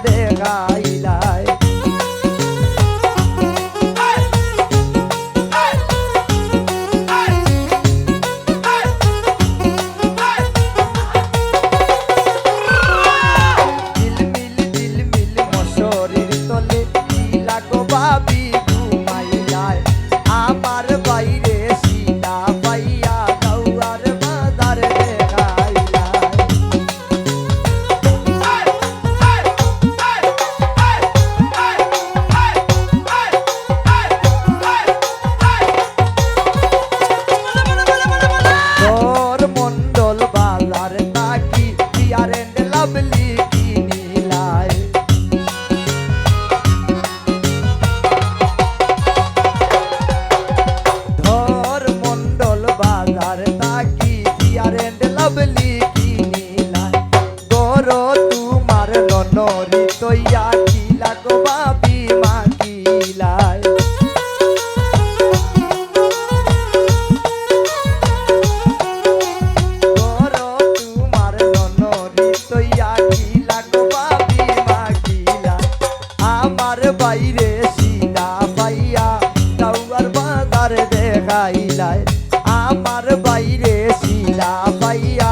দেখাইলাই ভাবি ঘুমাইলাই আমার বাইরে সীতা পাইয়া দাউয়ার বাজার দেখাইলাই তোর মন্ডল বাজার তাকি ফেয়ার এন্ড লাভলি কিনিলাই বাজার তাকি ফেয়ার এন্ড লাভলি কিনিলাই গরো তোমার ননরি তৈয়া কিলা গো ভাবি মাকিলাই গরো তোমার ননরি তৈয়া কিলা গো ভাবি মাকিলাই আমার বাইরে সীতা পাইয়া দাউয়ার বাজার দেখাইলাই আমার বাইরে সীতা পাইয়া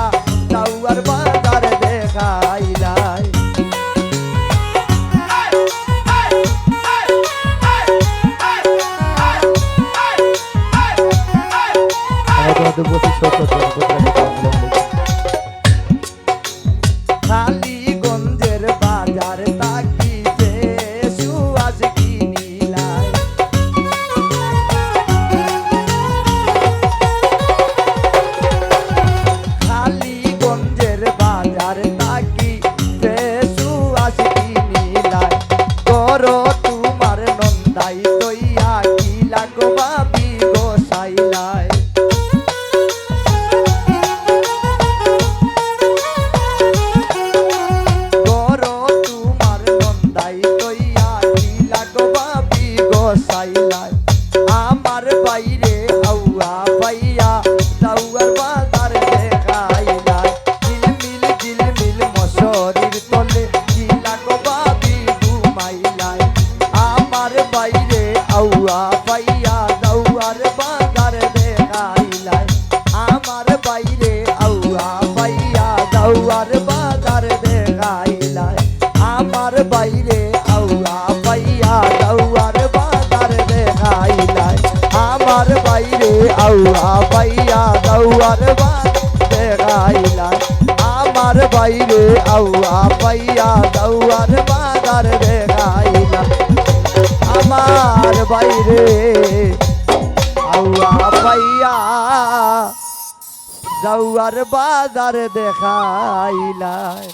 দাউয়ার বাজার দেখাইলাই কালীগঞ্জের বাজার তাকি সুয়াজ কিনিলাই কালীগঞ্জের বাজার তাকি সুয়াজ কিনিলাই গরো তোমার নন্দাই তৈয়া কিলা গো ভাবি গোসাইলাই গরো তোমার নন্দাই তৈয়া কিলা গো ভাবি গোসাইলাই আমার বাইরে হাওয়া পাইয়া দাউয়ার বাজার দেখাইলাই ঝিলমিল মশরির তলে কিলা গো ভাবি ঘুমাইলাই আমার বাইরে হাওয়া পাইয়া দাউয়ার বাজার দেখাইলাই আমার বাইরে হাওয়া পাইয়া দাউয়ার বাজার দেখাইলাই আমার বাইরে হাওয়া পাইয়া দাউয়ার বাজার দেখাইলাই আমার বাইরে হাওয়া পাইয়া দাউয়ার বাজার দেখাইলাই আমার বাইরে হাওয়া পাইয়া দাউয়ার বাজার দেখাইলাই আমার বাইরে হাওয়া পাইয়া দাউয়ার বাজার দেখাইলাই।